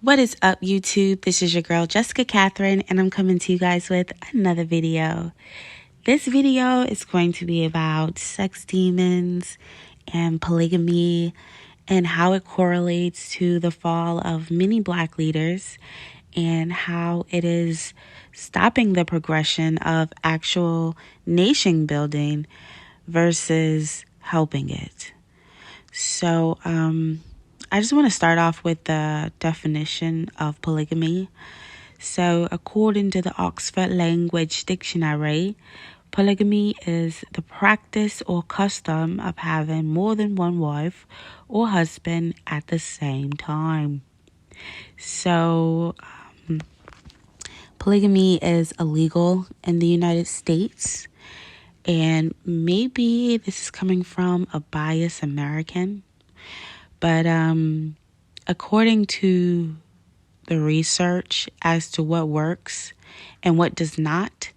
What is up, YouTube? This is your girl, Jessica Catherine, and I'm coming to you guys with another video. This video is going to be about sex demons and polygamy and how it correlates to the fall of many Black leaders and how it is stopping the progression of actual nation building versus helping it. So, I just want to start off with the definition of polygamy. So, according to the Oxford Language Dictionary, polygamy is the practice or custom of having more than one wife or husband at the same time. So, polygamy is illegal in the United States. And maybe this is coming from a biased American. But according to the research as to what works and what does not,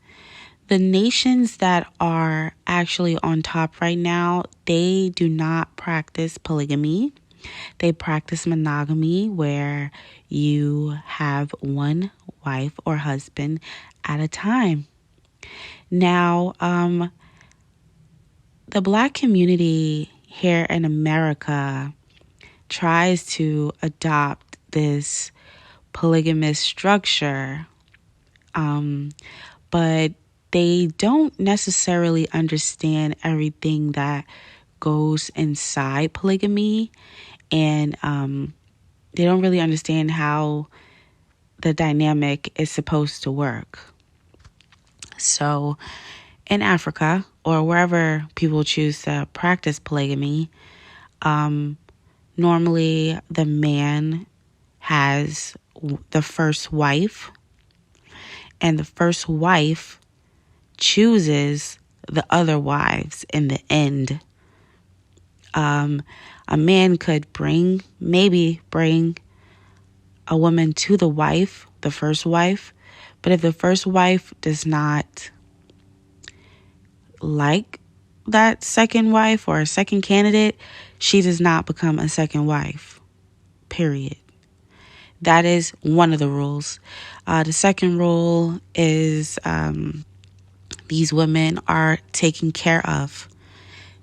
the nations that are actually on top right now, they do not practice polygamy. They practice monogamy, where you have one wife or husband at a time. Now, the Black community here in America tries to adopt this polygamous structure, but they don't necessarily understand everything that goes inside polygamy, and they don't really understand how the dynamic is supposed to work. So in Africa, or wherever people choose to practice polygamy, normally the man has the first wife, and the first wife chooses the other wives in the end. A man could maybe bring a woman to the first wife, but if the first wife does not like that second wife or a second candidate, she does not become a second wife, period. That is one of the rules. The second rule is these women are taken care of.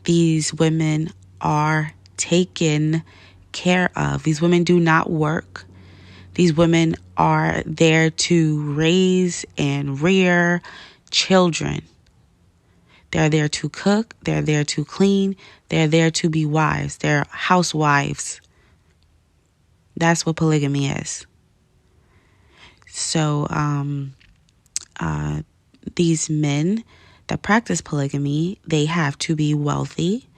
These women are taken care of. These women do not work. These women are there to raise and rear children. They're there to cook. They're there to clean. They're there to be wives. They're housewives. That's what polygamy is. So, these men that practice polygamy, they have to be wealthy.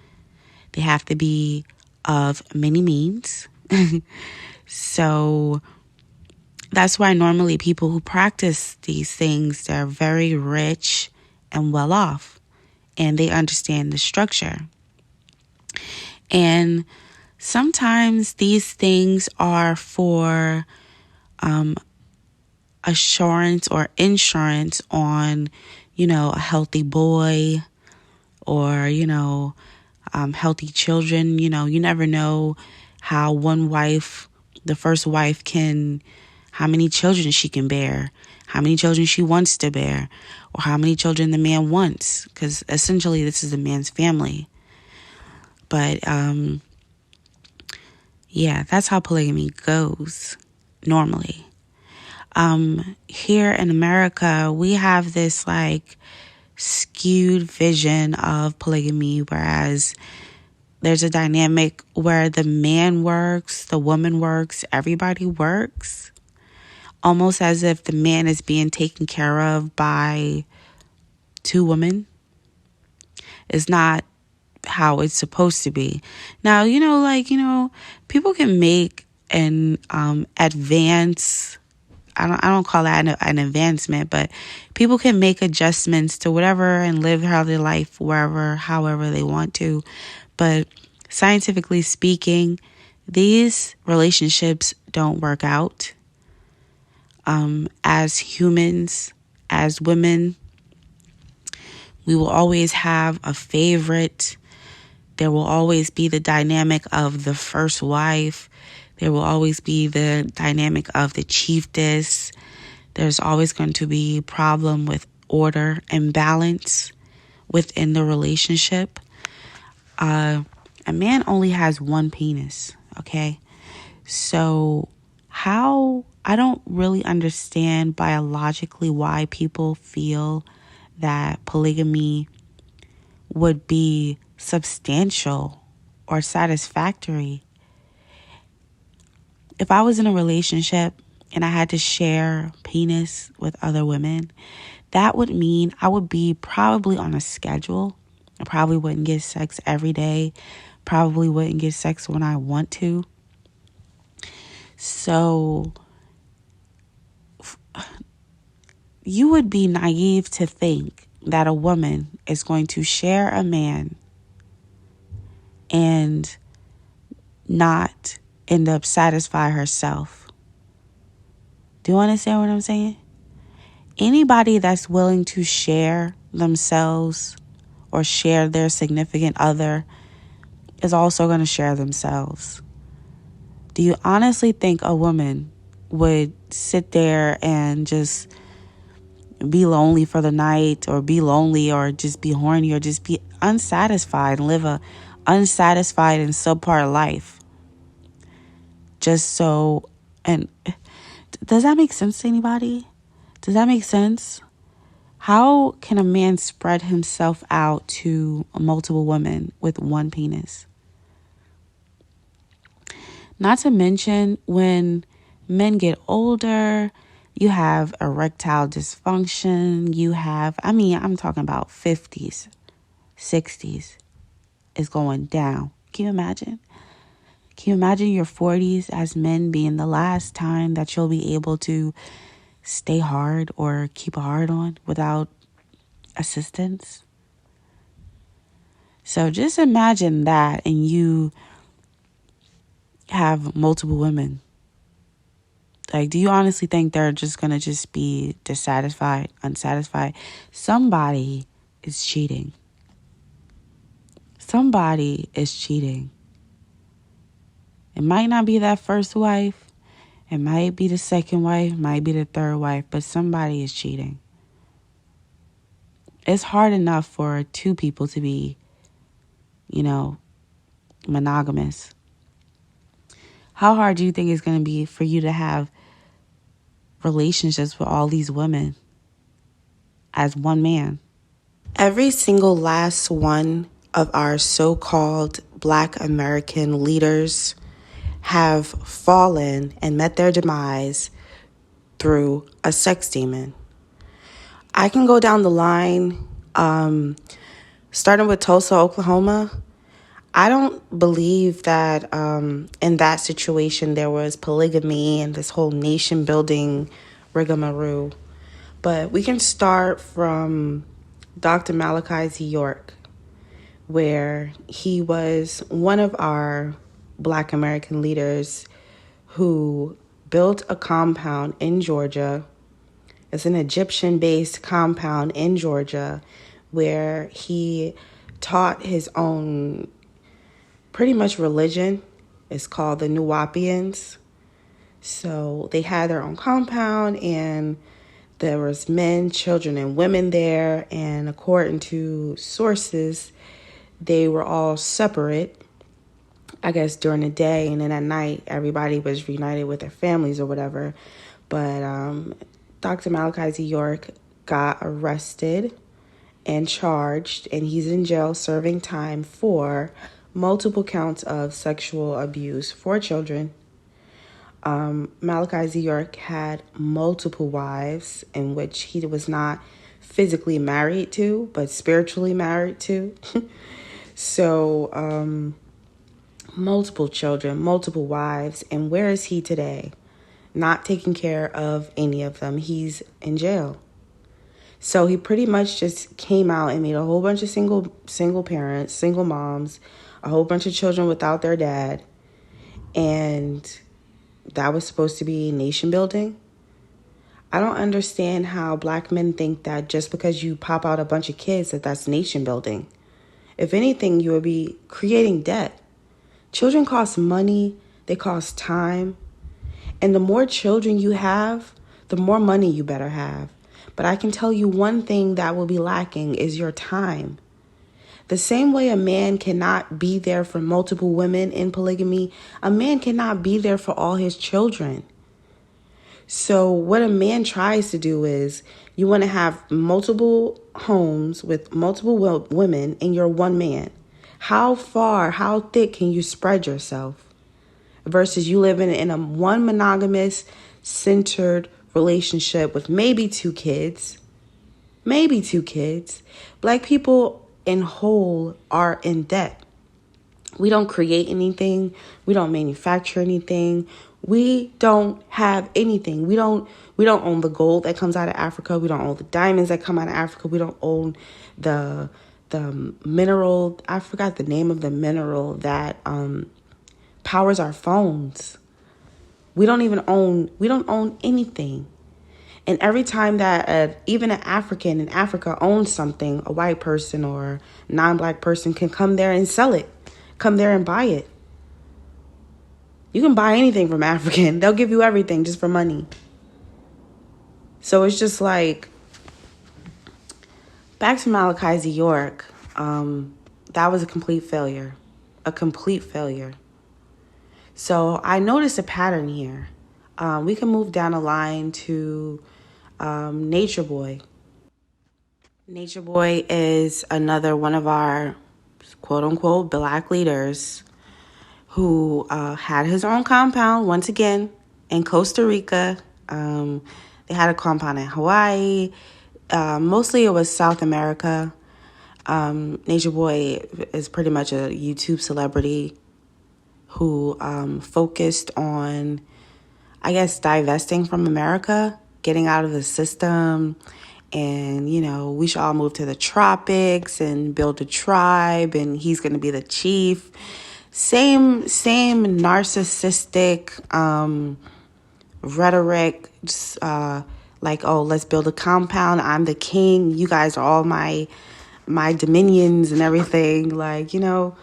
They have to be of many means. So that's why normally people who practice these things, they're very rich and well off, and they understand the structure. And sometimes these things are for assurance or insurance on, a healthy boy or, healthy children. You never know how one wife, the first wife, how many children she can bear, how many children she wants to bear, or how many children the man wants, because essentially this is the man's family. But that's how polygamy goes normally. Here in America, we have this skewed vision of polygamy, whereas there's a dynamic where the man works, the woman works, everybody works, almost as if the man is being taken care of by two women. It's not how it's supposed to be. Now, people can make an advance. I don't call that an advancement, but people can make adjustments to whatever and live how their life however they want to. But scientifically speaking, these relationships don't work out. As humans, as women, we will always have a favorite. There will always be the dynamic of the first wife. There will always be the dynamic of the chiefess. There's always going to be a problem with order and balance within the relationship. A man only has one penis, okay? So I don't really understand biologically why people feel that polygamy would be substantial or satisfactory. If I was in a relationship and I had to share penis with other women, that would mean I would be probably on a schedule. I probably wouldn't get sex every day. Probably wouldn't get sex when I want to. So you would be naive to think that a woman is going to share a man and not end up satisfy herself. Do you understand what I'm saying? Anybody that's willing to share themselves or share their significant other is also going to share themselves. Do you honestly think a woman would sit there and just be lonely for the night, or be lonely, or just be horny, or just be unsatisfied and live a unsatisfied and subpar life? Just so, and does that make sense to anybody? Does that make sense? How can a man spread himself out to multiple women with one penis? Not to mention, when men get older, you have erectile dysfunction. I'm talking about 50s, 60s is going down. Can you imagine? Can you imagine your 40s as men being the last time that you'll be able to stay hard or keep a hard on without assistance? So just imagine that, and you have multiple women. Like, do you honestly think they're just going to just be dissatisfied, unsatisfied? Somebody is cheating. Somebody is cheating. It might not be that first wife. It might be the second wife, might be the third wife, but somebody is cheating. It's hard enough for two people to be, monogamous. How hard do you think it's going to be for you to have relationships with all these women as one man? Every single last one of our so-called Black American leaders have fallen and met their demise through a sex demon. I can go down the line, starting with Tulsa, Oklahoma. I don't believe that in that situation there was polygamy and this whole nation building rigmarole. But we can start from Dr. Malachi York, where he was one of our Black American leaders who built a compound in Georgia. It's an Egyptian-based compound in Georgia where he taught his own pretty much religion. It's called the Nuwapians. So they had their own compound, and there was men, children, and women there. And according to sources, they were all separate, I guess, during the day. And then at night, everybody was reunited with their families or whatever. But Dr. Malachi York got arrested and charged, and he's in jail serving time for multiple counts of sexual abuse for children. Malachi York had multiple wives in which he was not physically married to, but spiritually married to. So, multiple children, multiple wives. And where is he today? Not taking care of any of them. He's in jail. So he pretty much just came out and made a whole bunch of single parents, single moms, a whole bunch of children without their dad. And that was supposed to be nation building. I don't understand how Black men think that just because you pop out a bunch of kids that's nation building. If anything, you would be creating debt. Children cost money. they cost time. And the more children you have, the more money you better have. But I can tell you one thing that will be lacking is your time. The same way a man cannot be there for multiple women in polygamy, a man cannot be there for all his children. So what a man tries to do is you want to have multiple homes with multiple women and you're one man. How far, how thick can you spread yourself? Versus you living in a one monogamous centered relationship with maybe two kids. Maybe two kids. Black people in whole are in debt. We don't create anything. We don't manufacture anything. We don't have anything. We don't own the gold that comes out of Africa. We don't own the diamonds that come out of Africa. We don't own the mineral. I forgot the name of the mineral that powers our phones. We don't own anything. And every time that even an African in Africa owns something, a white person or non-black person can come there and sell it. Come there and buy it. You can buy anything from African. They'll give you everything just for money. So it's just like, back to Malachi York, that was a complete failure. A complete failure. So I noticed a pattern here. We can move down the line to Nature Boy. Nature Boy is another one of our quote-unquote black leaders who had his own compound, once again, in Costa Rica. They had a compound in Hawaii. Mostly it was South America. Nature Boy is pretty much a YouTube celebrity who focused on, I guess, divesting from America, getting out of the system. And, you know, we should all move to the tropics and build a tribe, and he's going to be the chief. Same narcissistic rhetoric, just, like, oh, let's build a compound. I'm the king. You guys are all my dominions and everything. Like, you know,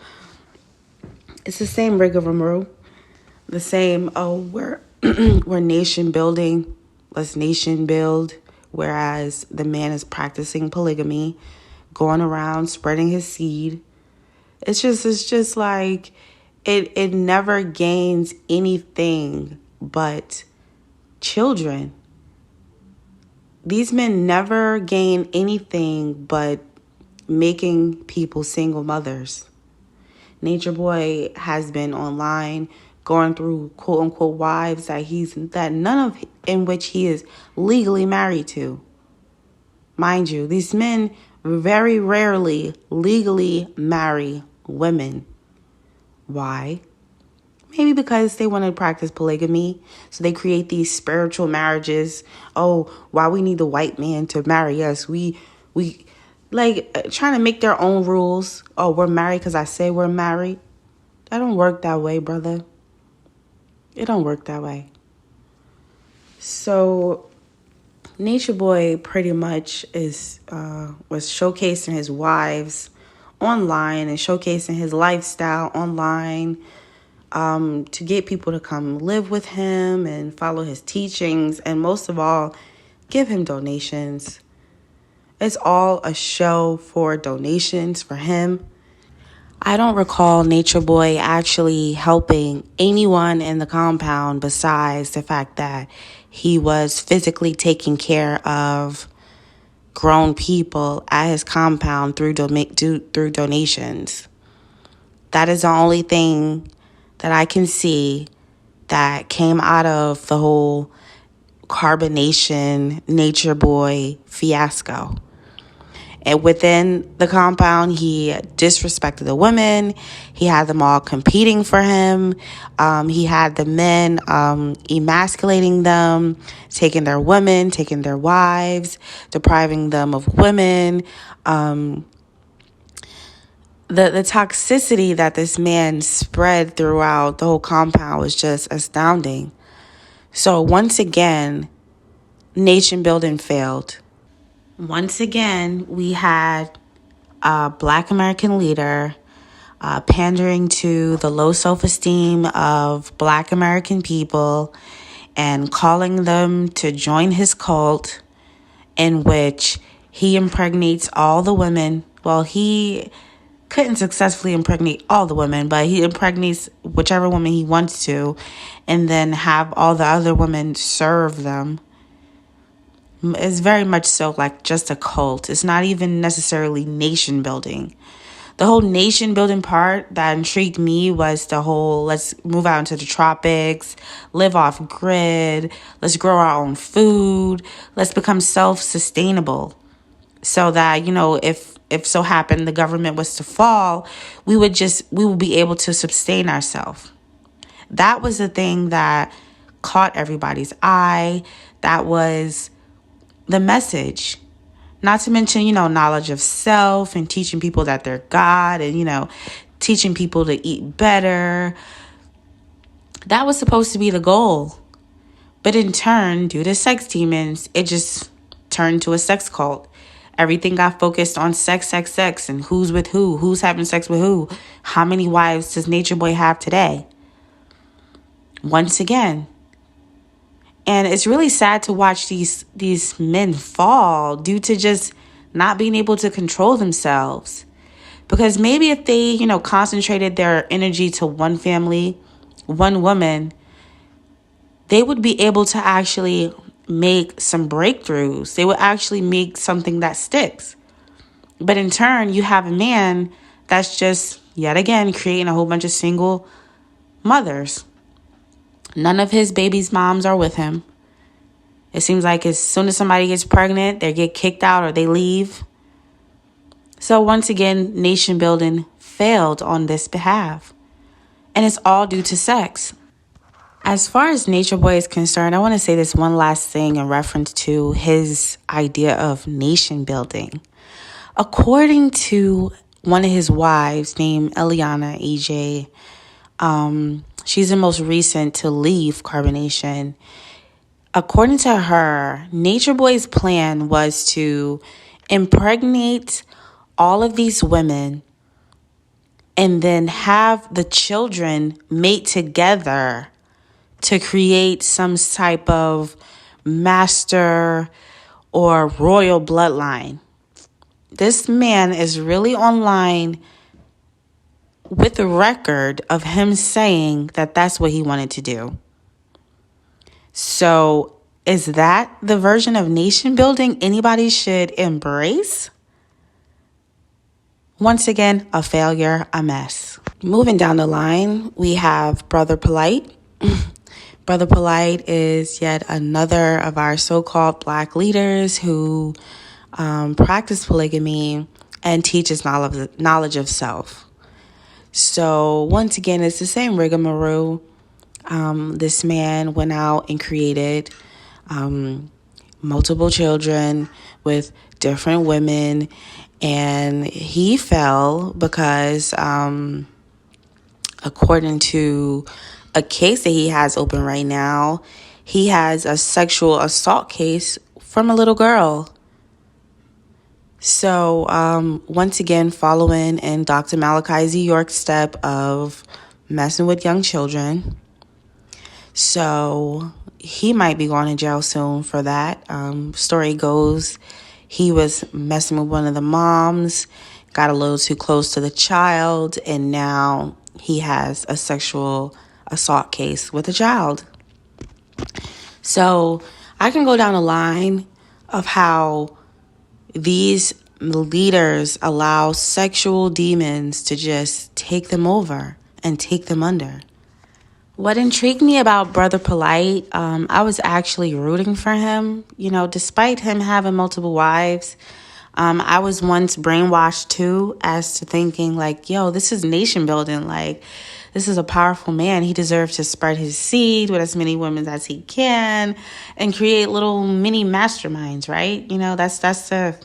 it's the same rigmarole. The same, oh, we're nation building. Let's nation build. Whereas the man is practicing polygamy, going around spreading his seed. It's just like it never gains anything but children. These men never gain anything but making people single mothers. Nature Boy has been online going through quote unquote wives that none of in which he is legally married to. Mind you, these men very rarely legally marry women. Why? Maybe because they want to practice polygamy. So they create these spiritual marriages. Oh, why we need the white man to marry us? We like trying to make their own rules. Oh, we're married because I say we're married. That don't work that way, brother. It don't work that way. So Nature Boy pretty much was showcasing his wives online and showcasing his lifestyle online to get people to come live with him and follow his teachings, and most of all, give him donations. It's all a show for donations for him. I don't recall Nature Boy actually helping anyone in the compound besides the fact that he was physically taking care of grown people at his compound through donations. That is the only thing that I can see that came out of the whole carbonation Nature Boy fiasco. And within the compound, he disrespected the women. He had them all competing for him. He had the men emasculating them, taking their women, taking their wives, depriving them of women. The toxicity that this man spread throughout the whole compound was just astounding. So once again, nation building failed. Once again, we had a Black American leader pandering to the low self-esteem of Black American people and calling them to join his cult, in which he impregnates all the women. Well, he couldn't successfully impregnate all the women, but he impregnates whichever woman he wants to, and then have all the other women serve them. It's very much so like just a cult. It's not even necessarily nation building. The whole nation building part that intrigued me was the whole let's move out into the tropics, live off grid, let's grow our own food, let's become self-sustainable, so that, you know, if so happened the government was to fall, we would be able to sustain ourselves. That was the thing that caught everybody's eye. That was the message. Not to mention, you know, knowledge of self and teaching people that they're God, and, you know, teaching people to eat better. That was supposed to be the goal. But in turn, due to sex demons, it just turned to a sex cult. Everything got focused on sex, and who's with who, who's having sex with who. How many wives does Nature Boy have today? Once again. And it's really sad to watch these men fall due to just not being able to control themselves. Because maybe if they, you know, concentrated their energy to one family, one woman, they would be able to actually make some breakthroughs. They would actually make something that sticks. But in turn, you have a man that's just, yet again, creating a whole bunch of single mothers. None of his baby's moms are with him. It seems like as soon as somebody gets pregnant, they get kicked out or they leave. So once again, nation building failed on this behalf. And it's all due to sex. As far as Nature Boy is concerned, I want to say this one last thing in reference to his idea of nation building. According to one of his wives named Eliana EJ, she's the most recent to leave Carbonation. According to her, Nature Boy's plan was to impregnate all of these women and then have the children mate together to create some type of master or royal bloodline. This man is really online with a record of him saying that that's what he wanted to do. So is that the version of nation building anybody should embrace? Once again, a failure, a mess. Moving down the line, we have Brother Polite. Brother Polite is yet another of our so-called Black leaders who practice polygamy and teaches knowledge of self. So once again, it's the same rigmarole. This man went out and created multiple children with different women, and he fell because according to a case that he has open right now, he has a sexual assault case from a little girl. So once again, following in Dr. Malachi York's step of messing with young children. So he might be going to jail soon for that. Story goes, he was messing with one of the moms, got a little too close to the child, and now he has a sexual assault case with a child. So I can go down a line of how these leaders allow sexual demons to just take them over and take them under. What intrigued me about Brother Polite, I was actually rooting for him. You know, despite him having multiple wives, I was once brainwashed too as to thinking like, yo, this is nation building. Like, this is a powerful man. He deserves to spread his seed with as many women as he can and create little mini masterminds, right? You know, that's the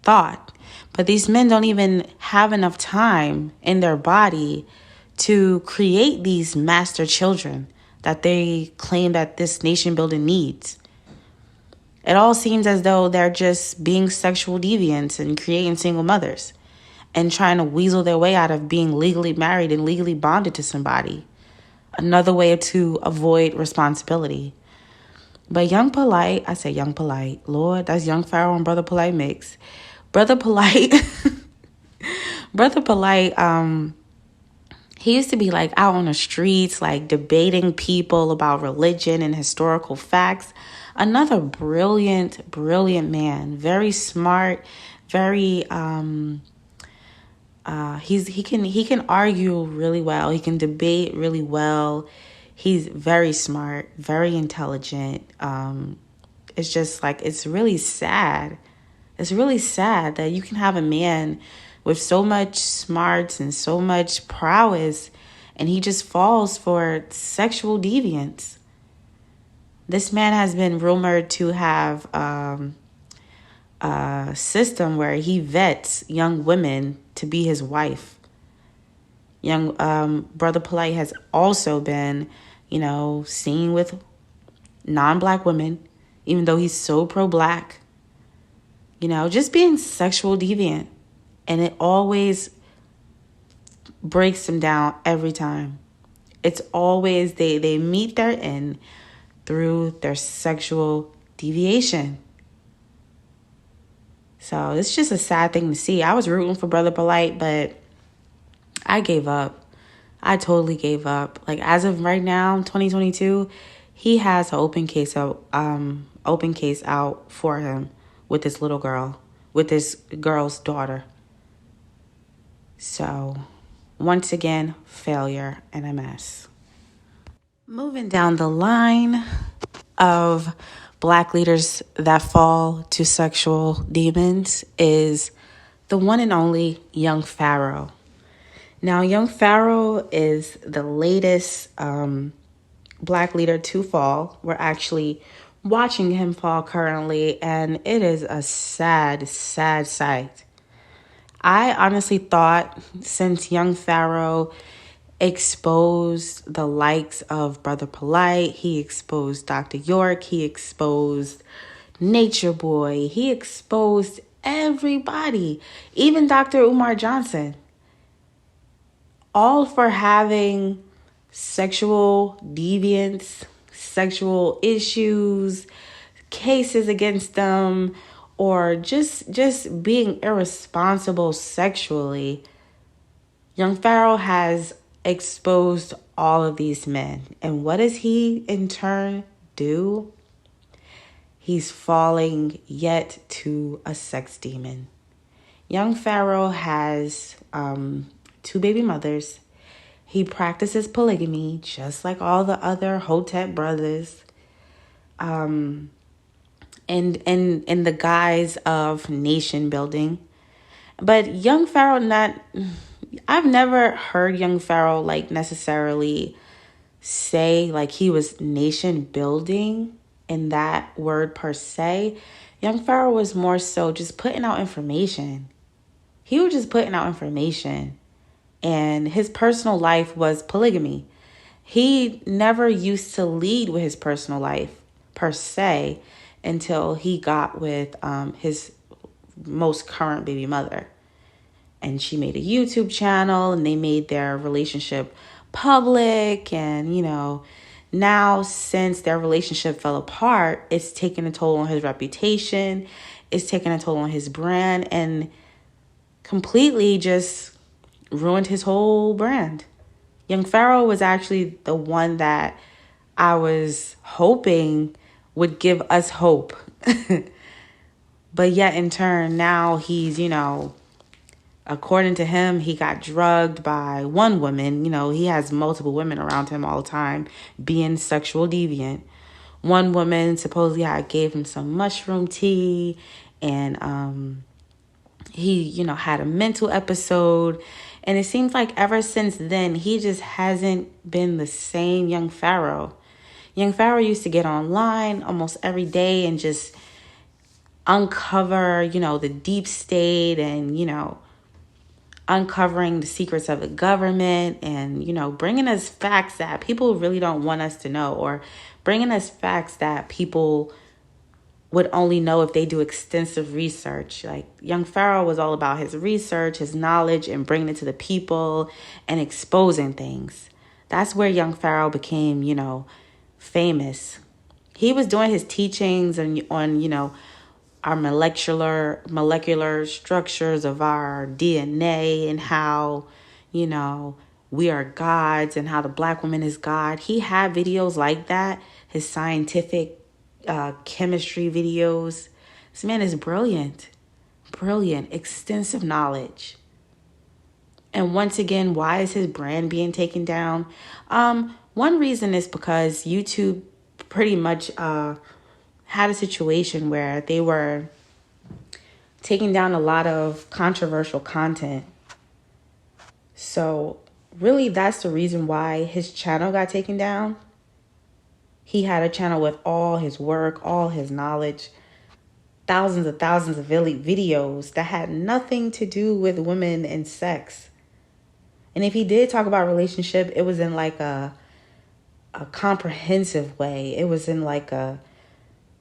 thought. But these men don't even have enough time in their body to create these master children that they claim that this nation building needs. It all seems as though they're just being sexual deviants and creating single mothers. and trying to weasel their way out of being legally married and legally bonded to somebody. Another way to avoid responsibility. But young Polite, I say young Polite, Lord, that's young Pharaoh and Brother Polite mix. Brother Polite, Brother Polite, he used to be like out on the streets, like debating people about religion and historical facts. Another brilliant, brilliant man, very smart, very he can argue really well. He can debate really well. He's very smart, very intelligent. It's just like, it's really sad. It's really sad that you can have a man with so much smarts and so much prowess, and he just falls for sexual deviance. This man has been rumored to have a system where he vets young women to be his wife. Young Brother Polite has also been, seen with non-black women, even though he's so pro-black. Just being sexual deviant. And it always breaks them down every time. It's always they meet their end through their sexual deviation. So it's just a sad thing to see. I was rooting for Brother Polite, but I gave up. I totally gave up. Like, as of right now, 2022, he has an open case out for him with this little girl, with this girl's daughter. So, once again, failure and a mess. Moving down the line of black leaders that fall to sexual demons is the one and only young Pharaoh. Now, young Pharaoh is the latest black leader to fall. We're actually watching him fall currently, and it is a sad, sad sight. I honestly thought, since young Pharaoh exposed the likes of Brother Polite, he exposed Dr. York, he exposed Nature Boy, he exposed everybody, even Dr. Umar Johnson, all for having sexual deviance, sexual issues, cases against them, or just being irresponsible sexually. Young Pharaoh has exposed all of these men. And what does he in turn do? He's falling yet to a sex demon. Young Pharaoh has 2 baby mothers. He practices polygamy just like all the other Hotep brothers. And in the guise of nation building. But young Pharaoh I've never heard young Pharaoh like necessarily say like he was nation building in that word per se. Young Pharaoh was more so just putting out information. He was just putting out information. And his personal life was polygamy. He never used to lead with his personal life per se until he got with his most current baby mother. And she made a YouTube channel, and they made their relationship public. And, now since their relationship fell apart, it's taken a toll on his reputation. It's taken a toll on his brand, and completely just ruined his whole brand. Young Pharaoh was actually the one that I was hoping would give us hope. But yet in turn, now he's, according to him, he got drugged by one woman. He has multiple women around him all the time, being sexual deviant. One woman supposedly gave him some mushroom tea, and he, had a mental episode. And it seems like ever since then, he just hasn't been the same young Pharaoh. Young Pharaoh used to get online almost every day and just uncover, the deep state, and, uncovering the secrets of the government, and, bringing us facts that people really don't want us to know, or bringing us facts that people would only know if they do extensive research. Like young Pharaoh was all about his research, his knowledge, and bringing it to the people and exposing things. That's where young Pharaoh became, famous. He was doing his teachings on our molecular structures of our DNA and how, we are gods and how the black woman is God. He had videos like that, his scientific chemistry videos. This man is brilliant, extensive knowledge. And once again, why is his brand being taken down? One reason is because YouTube pretty much had a situation where they were taking down a lot of controversial content. So really, that's the reason why his channel got taken down. He had a channel with all his work, all his knowledge, thousands of videos that had nothing to do with women and sex. And if he did talk about relationship, it was in like a comprehensive way. It was in like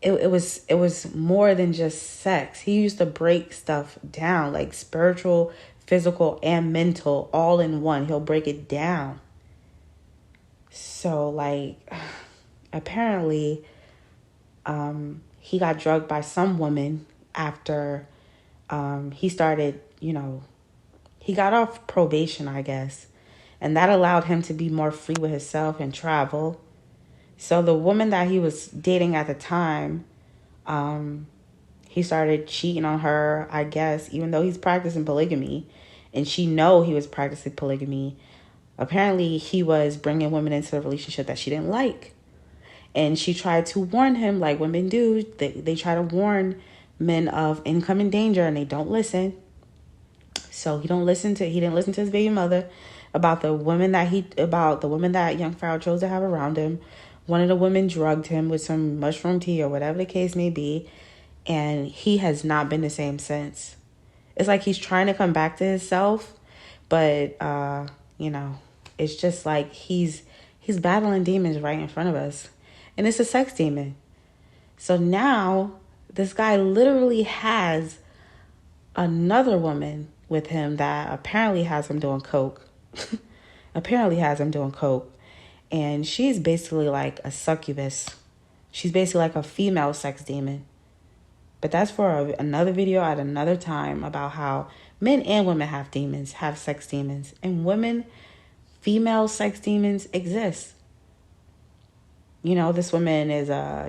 it was more than just sex. He used to break stuff down, like spiritual, physical, and mental, all in one. He'll break it down. So like apparently he got drugged by some woman after he started, he got off probation, I guess. And that allowed him to be more free with himself and travel. So the woman that he was dating at the time, he started cheating on her, I guess, even though he's practicing polygamy. And she know he was practicing polygamy. Apparently, he was bringing women into a relationship that she didn't like. And she tried to warn him, like women do. They try to warn men of incoming danger, and they don't listen. So he didn't listen to his baby mother about the women that young Pharaoh chose to have around him. One of the women drugged him with some mushroom tea or whatever the case may be, and he has not been the same since. It's like he's trying to come back to himself, but it's just like he's battling demons right in front of us, and it's a sex demon. So now this guy literally has another woman with him that apparently has him doing coke. And she's basically like a succubus. She's basically like a female sex demon. But that's for another video at another time about how men and women have sex demons. And female sex demons exist. This woman is a,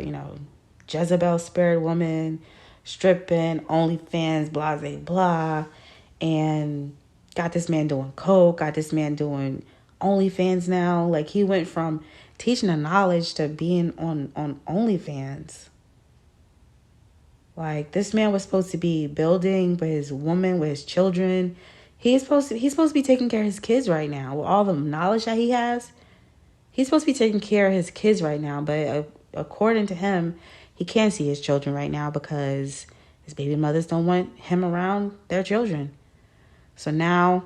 Jezebel spirit woman, stripping, OnlyFans, blah, blah, blah. And got this man doing coke, got this man doing OnlyFans now. Like he went from teaching the knowledge to being on OnlyFans. Like this man was supposed to be building with his woman, with his children. He's supposed to be taking care of his kids right now. With all the knowledge that he has, he's supposed to be taking care of his kids right now. But according to him, he can't see his children right now because his baby mothers don't want him around their children. So now,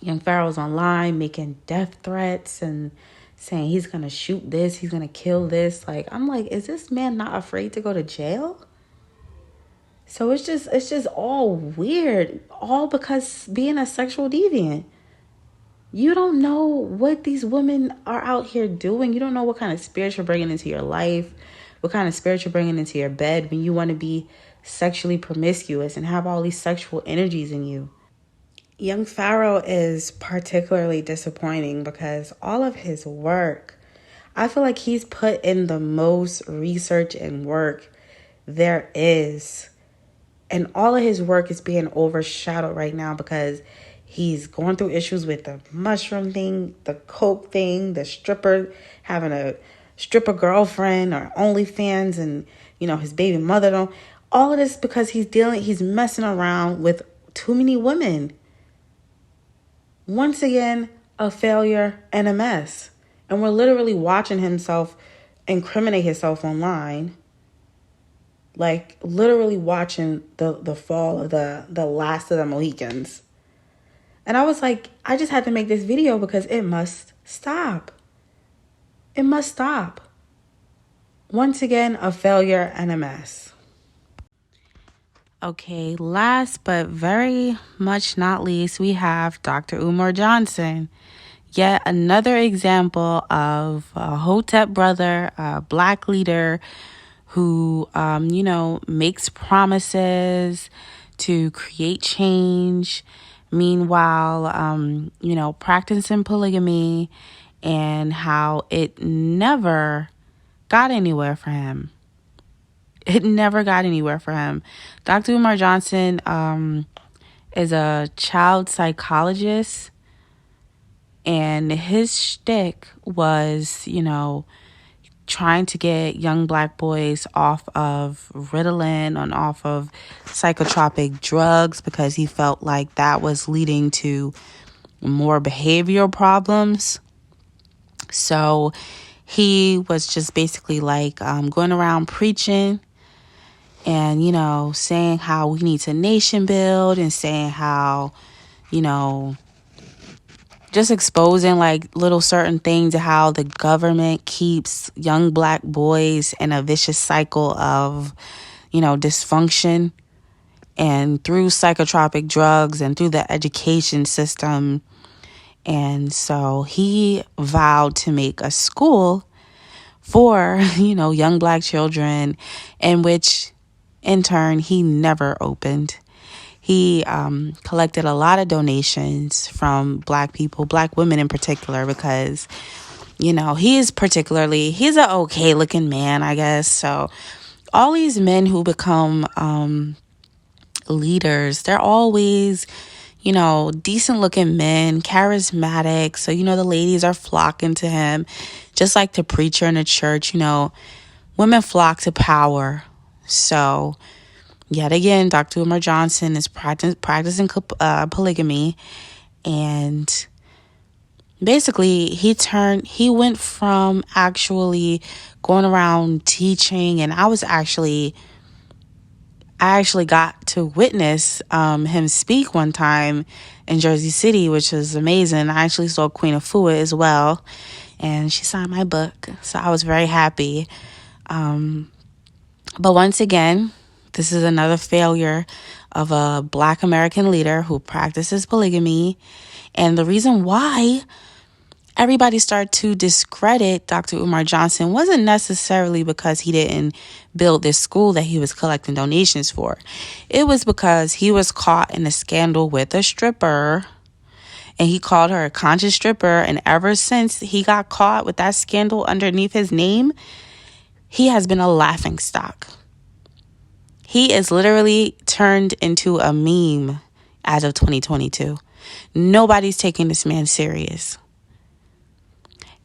young Pharaoh's online making death threats and saying he's going to shoot this, he's going to kill this. Like, I'm like, is this man not afraid to go to jail? So it's just all weird. All because being a sexual deviant. You don't know what these women are out here doing. You don't know what kind of spirit you're bringing into your life, what kind of spirit you're bringing into your bed when you want to be sexually promiscuous and have all these sexual energies in you. Young Pharaoh is particularly disappointing because all of his work, I feel like he's put in the most research and work there is. And all of his work is being overshadowed right now because he's going through issues with the mushroom thing, the coke thing, the stripper, having a stripper girlfriend or OnlyFans, and, his baby mother don't. All of this because he's messing around with too many women. Once again, a failure and a mess. And we're literally watching himself incriminate himself online. Like literally watching the fall of the last of the Mohicans. And I was like, I just had to make this video because it must stop. It must stop. Once again, a failure and a mess. Okay, last but very much not least, we have Dr. Umar Johnson. Yet another example of a Hotep brother, a black leader who, makes promises to create change. Meanwhile, practicing polygamy, and how it never got anywhere for him. It never got anywhere for him. Dr. Umar Johnson is a child psychologist, and his shtick was, trying to get young black boys off of Ritalin and off of psychotropic drugs because he felt like that was leading to more behavioral problems. So he was just basically like going around preaching and, saying how we need to nation build and saying how, just exposing like little certain things to how the government keeps young black boys in a vicious cycle of, dysfunction, and through psychotropic drugs and through the education system. And so he vowed to make a school for, young black children, in which in turn he never opened. He collected a lot of donations from black people, black women in particular, because, he's an okay looking man, I guess. So all these men who become leaders, they're always, decent looking men, charismatic. So, the ladies are flocking to him, just like the preacher in the church, women flock to power. So, yet again, Dr. Umar Johnson is practicing polygamy, and basically he went from actually going around teaching, and I actually got to witness him speak one time in Jersey City, which was amazing. I actually saw Queen Afua as well, and she signed my book, so I was very happy. But once again, this is another failure of a black American leader who practices polygamy. And the reason why everybody started to discredit Dr. Umar Johnson wasn't necessarily because he didn't build this school that he was collecting donations for. It was because he was caught in a scandal with a stripper, and he called her a conscious stripper. And ever since he got caught with that scandal underneath his name, he has been a laughingstock. He is literally turned into a meme as of 2022. Nobody's taking this man serious.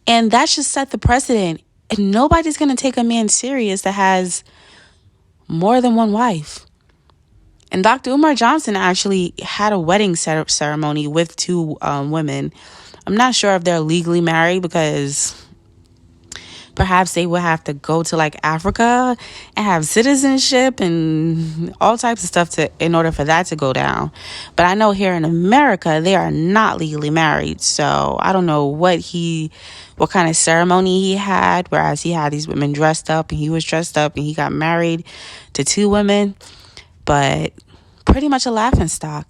And that should set the precedent. And nobody's going to take a man serious that has more than one wife. And Dr. Umar Johnson actually had a wedding ceremony with two women. I'm not sure if they're legally married, because perhaps they would have to go to like Africa and have citizenship and all types of stuff in order for that to go down. But I know here in America, they are not legally married. So I don't know what kind of ceremony he had, whereas he had these women dressed up and he was dressed up and he got married to two women. But pretty much a laughingstock.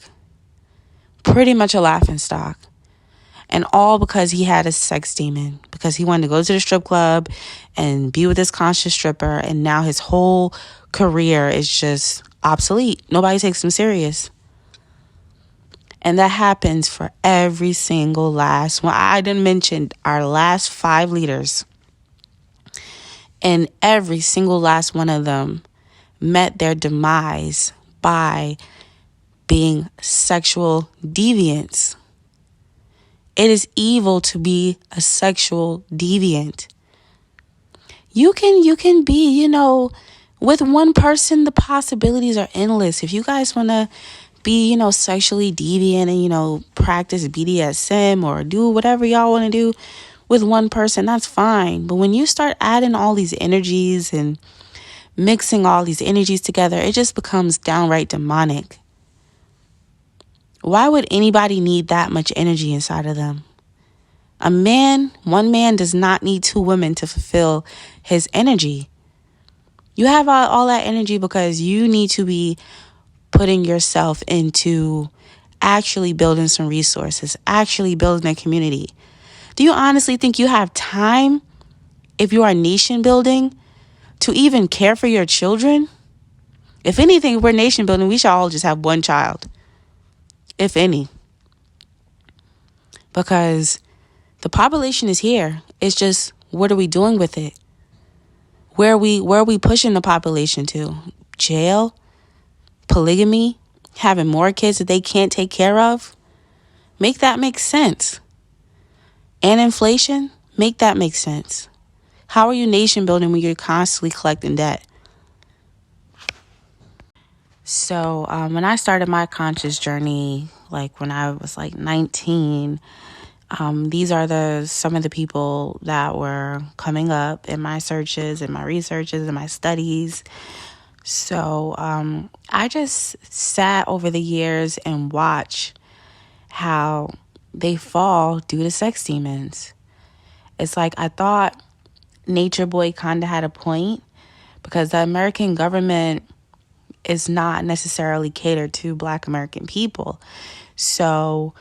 And all because he had a sex demon, because he wanted to go to the strip club and be with this conscious stripper. And now his whole career is just obsolete. Nobody takes him serious. And that happens for every single last one. I didn't mention our last 5 leaders. And every single last one of them met their demise by being sexual deviants. It is evil to be a sexual deviant. You can be, with one person, the possibilities are endless. If you guys want to be, sexually deviant and, practice BDSM or do whatever y'all want to do with one person, that's fine. But when you start adding all these energies and mixing all these energies together, it just becomes downright demonic. Why would anybody need that much energy inside of them? One man does not need 2 women to fulfill his energy. You have all that energy because you need to be putting yourself into actually building some resources, actually building a community. Do you honestly think you have time, if you are nation building, to even care for your children? If anything, if we're nation building, we should all just have one child, if any. Because the population is here. It's just, what are we doing with it? Where are we pushing the population to? Jail? Polygamy? Having more kids that they can't take care of? Make that make sense. And inflation? Make that make sense. How are you nation building when you're constantly collecting debt? So when I started my conscious journey, like when I was like 19, these are some of the people that were coming up in my searches, in my researches, in my studies. So I just sat over the years and watched how they fall due to sex demons. It's like I thought Nature Boy kind of had a point, because the American government is not necessarily catered to Black American people. So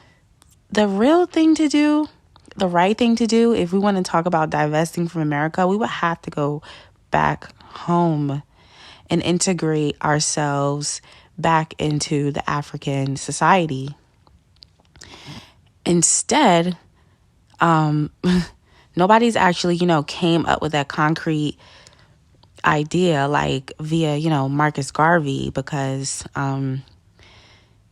the real thing to do, the right thing to do, if we want to talk about divesting from America, we would have to go back home and integrate ourselves back into the African society. Instead, nobody's actually, came up with that concrete idea like via, Marcus Garvey, because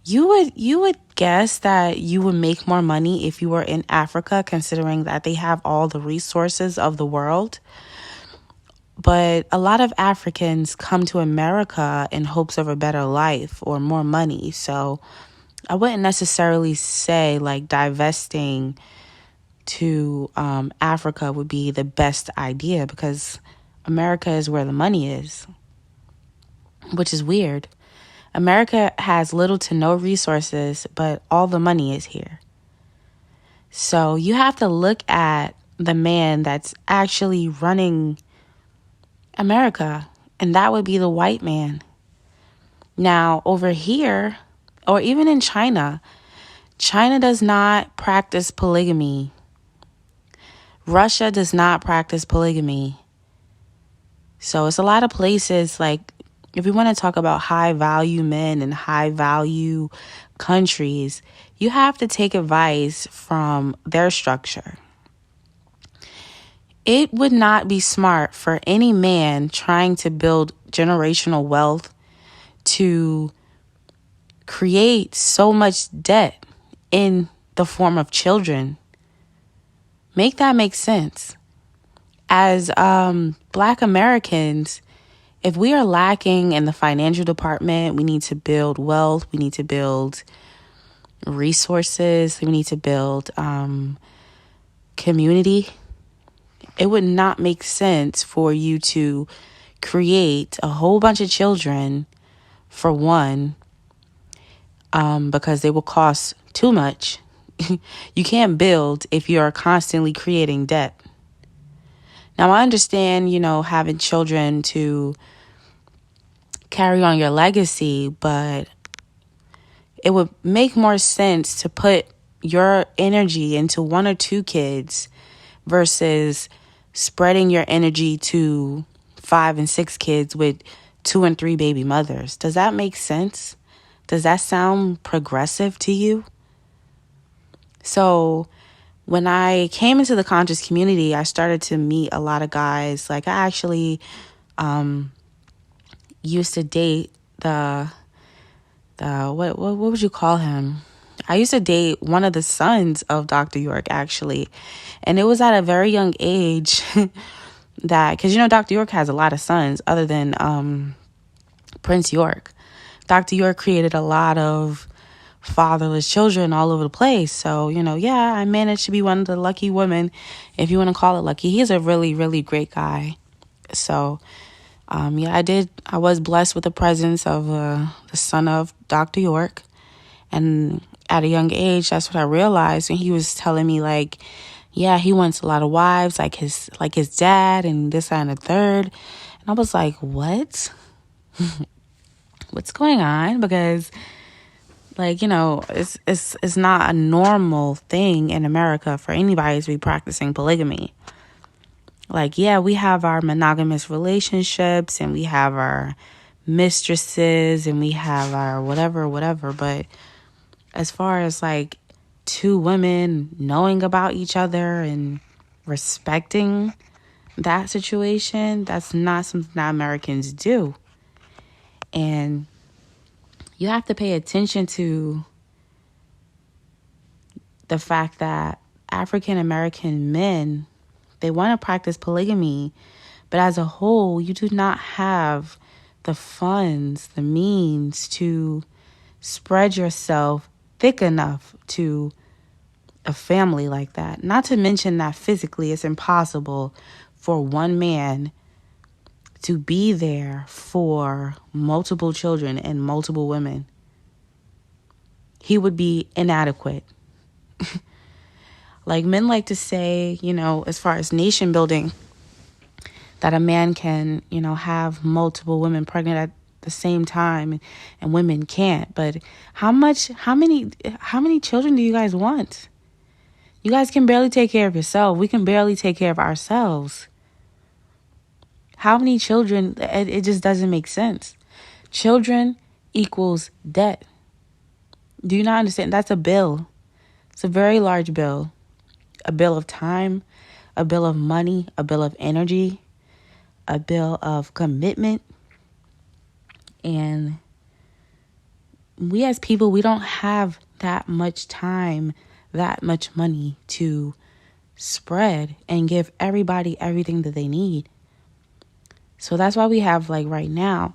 you would guess that you would make more money if you were in Africa, considering that they have all the resources of the world. But a lot of Africans come to America in hopes of a better life or more money. So I wouldn't necessarily say like divesting to Africa would be the best idea, because America is where the money is, which is weird. America has little to no resources, but all the money is here. So you have to look at the man that's actually running America, and that would be the white man. Now, over here, or even in China, China does not practice polygamy. Russia does not practice polygamy. So it's a lot of places, like, if we want to talk about high value men and high value countries, you have to take advice from their structure. It would not be smart for any man trying to build generational wealth to create so much debt in the form of children. Make that make sense. As Black Americans, if we are lacking in the financial department, we need to build wealth, we need to build resources, we need to build community. It would not make sense for you to create a whole bunch of children, for one, because they will cost too much. You can't build if you are constantly creating debt. Now, I understand, having children to carry on your legacy, but it would make more sense to put your energy into 1 or 2 kids versus spreading your energy to 5 and 6 kids with 2 and 3 baby mothers. Does that make sense? Does that sound progressive to you? So when I came into the conscious community, I started to meet a lot of guys. Like, I actually used to date the what would you call him? I used to date one of the sons of Dr. York, actually. And it was at a very young age that, because, Dr. York has a lot of sons other than Prince York. Dr. York created a lot of fatherless children all over the place. So, I managed to be one of the lucky women, if you want to call it lucky. He's a really, really great guy. So, I was blessed with the presence of the son of Dr. York. And at a young age, that's what I realized. And he was telling me, like, he wants a lot of wives, like his dad, and this, that, and the third. And I was like, what? What's going on? Because, like, it's not a normal thing in America for anybody to be practicing polygamy. Like, yeah, we have our monogamous relationships and we have our mistresses and we have our whatever. But as far as like two women knowing about each other and respecting that situation, that's not something that Americans do. And you have to pay attention to the fact that African American men, they want to practice polygamy, but as a whole, you do not have the funds, the means to spread yourself thick enough to a family like that. Not to mention that physically it's impossible for one man to be there for multiple children and multiple women. He would be inadequate. Like, men like to say, as far as nation building, that a man can, have multiple women pregnant at the same time and women can't. But how many children do you guys want? You guys can barely take care of yourself. We can barely take care of ourselves. How many children? It just doesn't make sense. Children equals debt. Do you not understand? That's a bill. It's a very large bill. A bill of time, a bill of money, a bill of energy, a bill of commitment. And we as people, we don't have that much time, that much money to spread and give everybody everything that they need. So that's why we have, like right now,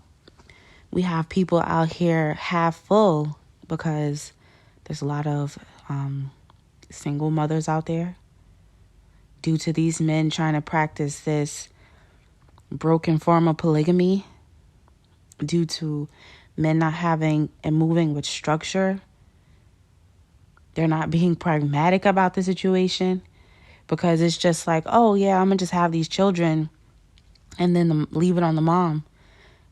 we have people out here half full because there's a lot of single mothers out there due to these men trying to practice this broken form of polygamy, due to men not having and moving with structure. They're not being pragmatic about the situation because it's just like, oh yeah, I'm gonna just have these children and then leave it on the mom.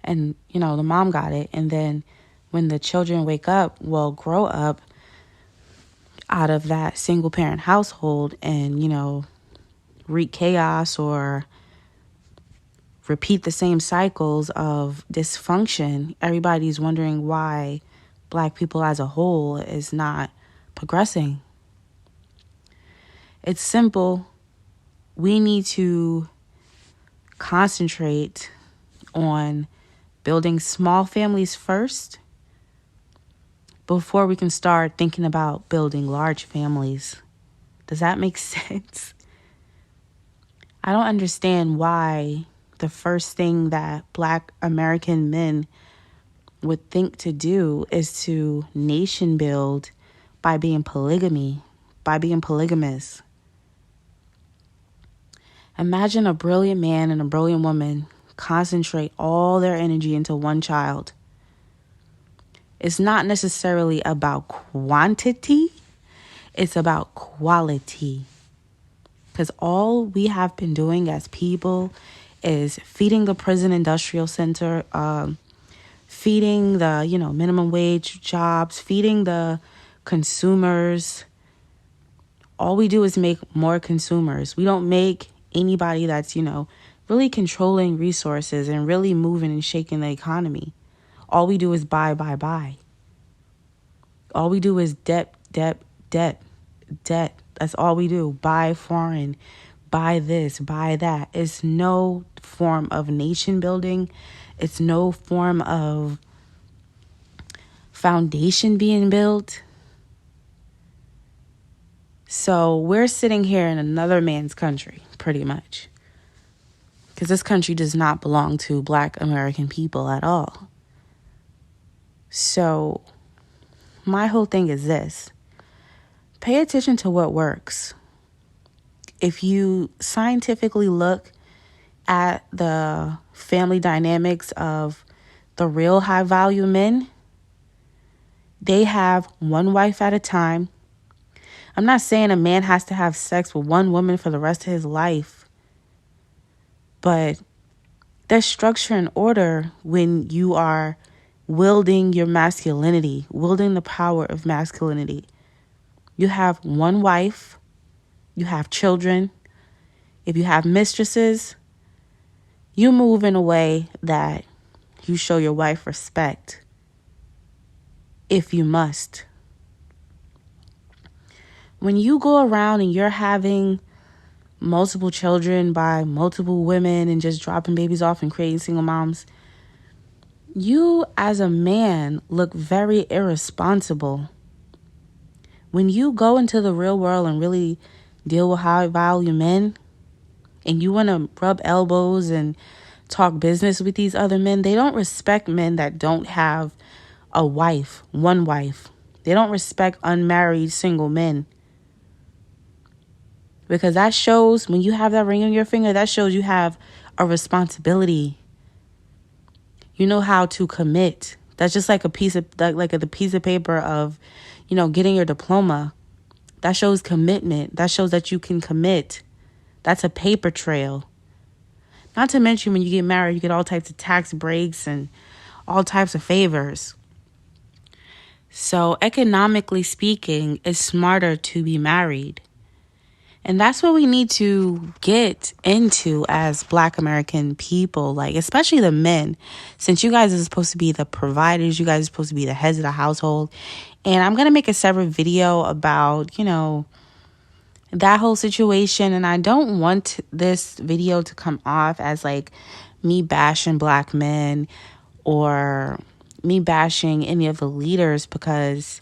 And, the mom got it. And then when the children grow up out of that single parent household and, wreak chaos or repeat the same cycles of dysfunction, everybody's wondering why Black people as a whole is not progressing. It's simple. We need to concentrate on building small families first before we can start thinking about building large families. Does that make sense? I don't understand why the first thing that Black American men would think to do is to nation build by being polygamous. Imagine a brilliant man and a brilliant woman concentrate all their energy into one child. It's not necessarily about quantity, it's about quality. Because all we have been doing as people is feeding the prison industrial center, feeding the, minimum wage jobs, feeding the consumers. All we do is make more consumers. We don't make anybody that's, really controlling resources and really moving and shaking the economy. All we do is buy. All we do is debt. That's all we do. Buy foreign, buy this, buy that. It's no form of nation building. It's no form of foundation being built. So we're sitting here in another man's country, pretty much. Because this country does not belong to Black American people at all. So my whole thing is this. Pay attention to what works. If you scientifically look at the family dynamics of the real high value men, they have one wife at a time. I'm not saying a man has to have sex with one woman for the rest of his life, but There's structure and order when you are wielding your masculinity, wielding the power of masculinity. You have one wife, you have children. If you have mistresses, you move in a way that you show your wife respect, if you must. When you go around and you're having multiple children by multiple women and just dropping babies off and creating single moms, you as a man look very irresponsible. When you go into the real world and really deal with high value men and you want to rub elbows and talk business with these other men, they don't respect men that don't have a wife, one wife. They don't respect unmarried single men. Because that shows, when you have that ring on your finger, that shows you have a responsibility. You know how to commit. That's just like the piece of paper of, getting your diploma. That shows commitment. That shows that you can commit. That's a paper trail. Not to mention when you get married, you get all types of tax breaks and all types of favors. So economically speaking, it's smarter to be married. And that's what we need to get into as Black American people, like especially the men, since you guys are supposed to be the providers, you guys are supposed to be the heads of the household. And I'm going to make a separate video about, that whole situation. And I don't want this video to come off as like me bashing Black men or me bashing any of the leaders, because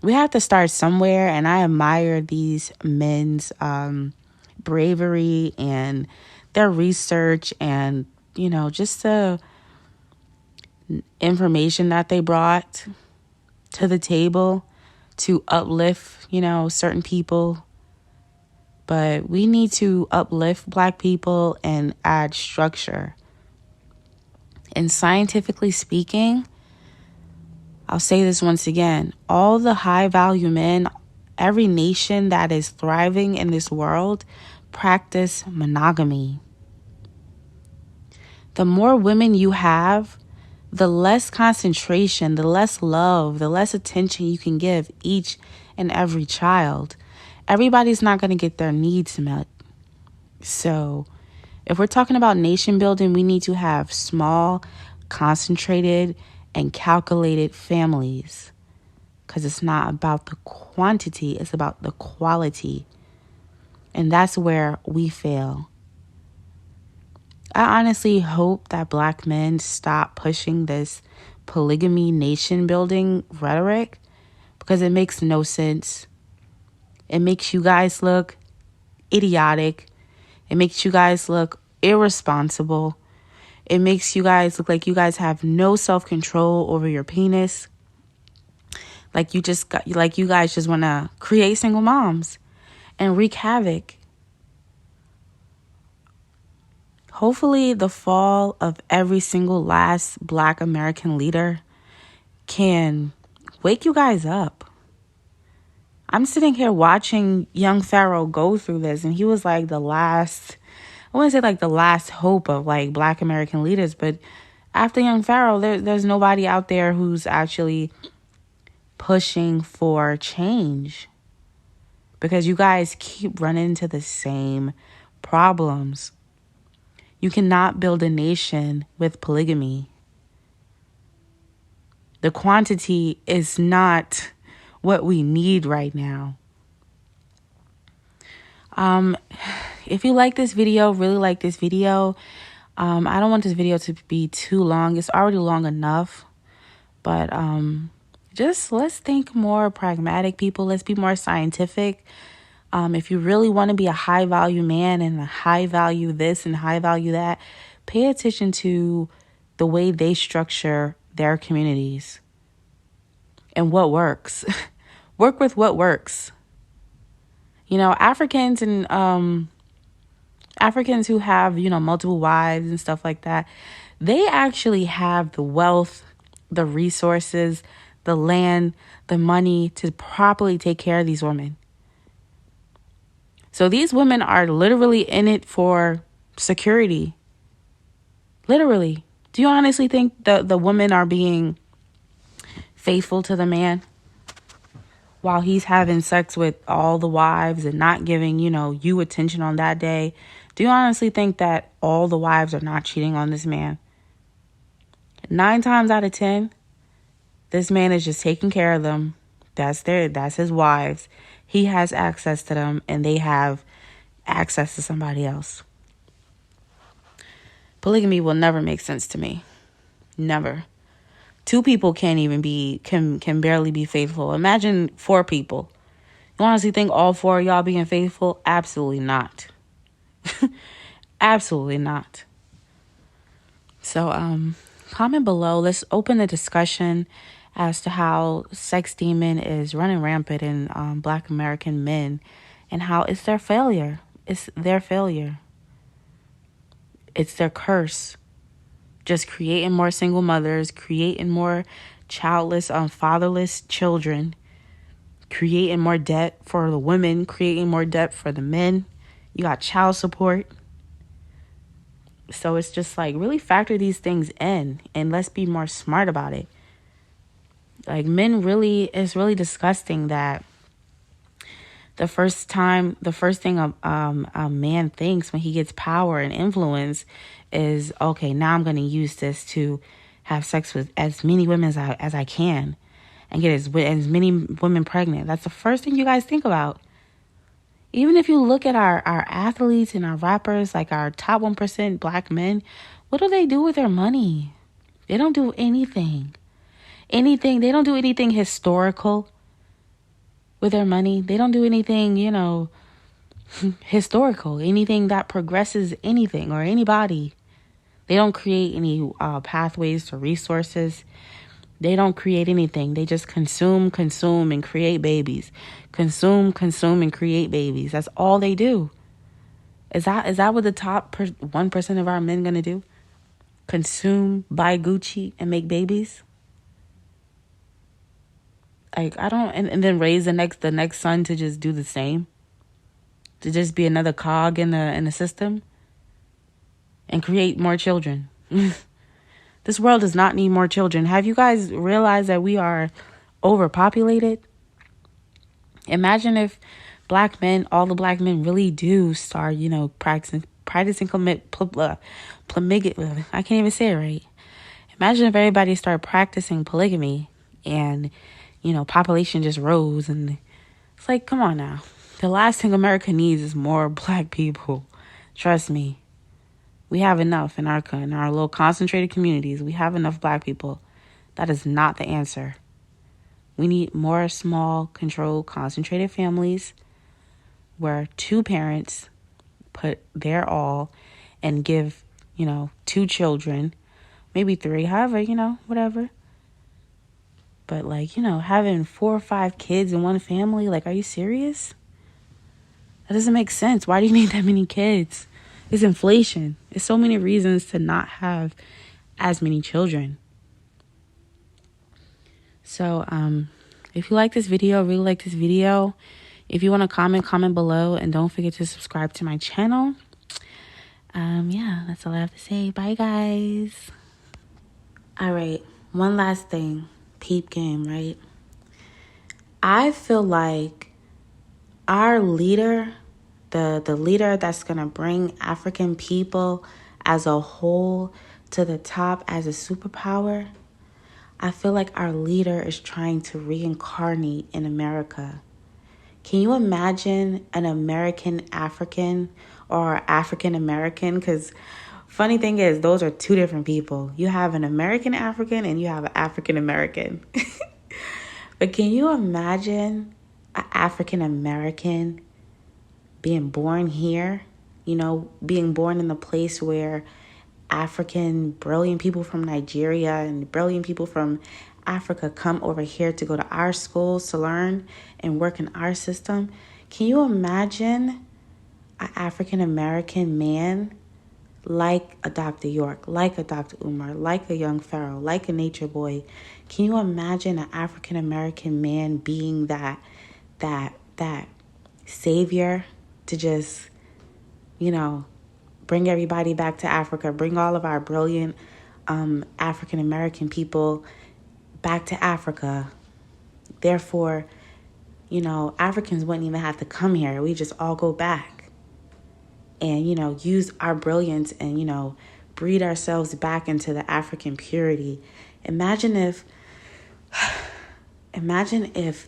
we have to start somewhere, and I admire these men's bravery and their research and, just the information that they brought to the table to uplift, certain people. But we need to uplift Black people and add structure. And scientifically speaking, I'll say this once again, all the high value men, every nation that is thriving in this world, practice monogamy. The more women you have, the less concentration, the less love, the less attention you can give each and every child. Everybody's not going to get their needs met. So if we're talking about nation building, we need to have small, concentrated, and calculated families, because it's not about the quantity, it's about the quality. And that's where we fail. I honestly hope that Black men stop pushing this polygamy nation building rhetoric, because it makes no sense. It makes you guys look idiotic. It makes you guys look irresponsible. It makes you guys look like you guys have no self-control over your penis. Like you guys just want to create single moms and wreak havoc. Hopefully the fall of every single last Black American leader can wake you guys up. I'm sitting here watching young Pharaoh go through this, and he was like the last hope of like Black American leaders. But after young Pharaoh, there's nobody out there who's actually pushing for change, because you guys keep running into the same problems. You cannot build a nation with polygamy. The quantity is not what we need right now. If you like this video, really like this video, I don't want this video to be too long. It's already long enough. But just let's think more pragmatic, people. Let's be more scientific. If you really want to be a high value man and a high value this and high value that, pay attention to the way they structure their communities and what works. Work with what works. Africans and Africans who have, multiple wives and stuff like that, they actually have the wealth, the resources, the land, the money to properly take care of these women. So these women are literally in it for security. Literally. Do you honestly think the women are being faithful to the man while he's having sex with all the wives and not giving, you attention on that day? Do you honestly think that all the wives are not cheating on this man? 9 times out of 10, this man is just taking care of them. That's his wives. He has access to them and they have access to somebody else. Polygamy will never make sense to me. Never. 2 people can barely be faithful. Imagine 4 people. You honestly think all 4 of y'all being faithful? Absolutely not. Absolutely not. So, comment below. Let's open the discussion as to how sex demon is running rampant in Black American men and how it's their failure. It's their failure. It's their curse. Just creating more single mothers, creating more childless, fatherless children, creating more debt for the women, creating more debt for the men. You got child support. So it's just like, really factor these things in and let's be more smart about it. Like, it's really disgusting that the first thing a man thinks when he gets power and influence is, okay, now I'm going to use this to have sex with as many women as I can and get as many women pregnant. That's the first thing you guys think about. Even if you look at our athletes and our rappers, like our top 1% Black men, what do they do with their money? They don't do anything. They don't do anything historical with their money. They don't do anything, historical, anything that progresses anything or anybody. They don't create any pathways to resources. They don't create anything. They just consume, and create babies. Consume, and create babies. That's all they do. Is that what the top 1% of our men gonna do? Consume, buy Gucci, and make babies? Like, I don't, and then raise the next son to just do the same, to just be another cog in the system, and create more children. This world does not need more children. Have you guys realized that we are overpopulated? Imagine if all the black men really do start, practicing polygamy. I can't even say it right. Imagine if everybody started practicing polygamy and, population just rose. And it's like, come on now. The last thing America needs is more black people. Trust me. We have enough in our little concentrated communities. We have enough black people. That is not the answer. We need more small, controlled, concentrated families where 2 parents put their all and give, 2 children, maybe 3, however, whatever. But having 4 or 5 kids in one family, are you serious? That doesn't make sense. Why do you need that many kids? It's inflation. There's so many reasons to not have as many children. So, if you like this video, really like this video, if you want to comment below, and don't forget to subscribe to my channel. Yeah, that's all I have to say. Bye, guys. All right, one last thing. Peep game, right? I feel like our leader, the leader that's going to bring African people as a whole to the top as a superpower, I feel like our leader is trying to reincarnate in America. Can you imagine an American African or African American? Because funny thing is, those are 2 different people. You have an American African and you have an African American. But can you imagine an African American being born here? Being born in the place where African brilliant people from Nigeria and brilliant people from Africa come over here to go to our schools to learn and work in our system. Can you imagine an African American man like a Dr. York, like a Dr. Umar, like a young Pharaoh, like a nature boy? Can you imagine an African American man being that savior to just, bring everybody back to Africa, bring all of our brilliant African American people back to Africa. Therefore, Africans wouldn't even have to come here. We just all go back and, use our brilliance and, breed ourselves back into the African purity. Imagine if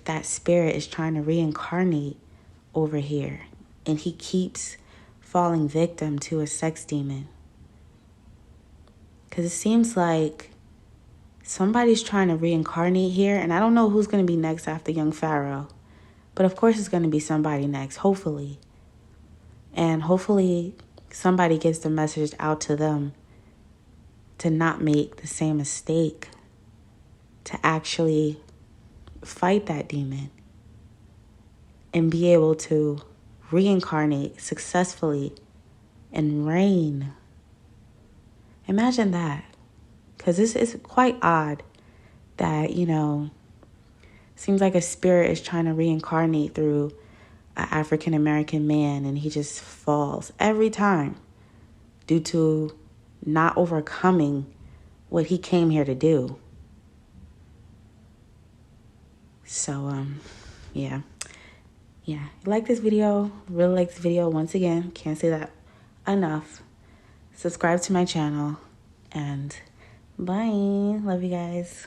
that spirit is trying to reincarnate over here and he keeps falling victim to a sex demon. Because it seems like somebody's trying to reincarnate here, and I don't know who's going to be next after young Pharaoh. But of course it's going to be somebody next, hopefully. And hopefully somebody gets the message out to them to not make the same mistake, to actually fight that demon and be able to reincarnate successfully and reign. Imagine that. Because this is quite odd that, seems like a spirit is trying to reincarnate through an African American man and he just falls every time due to not overcoming what he came here to do. So, yeah. Like this video, really like this video. Once again, can't say that enough. Subscribe to my channel and bye. Love you guys.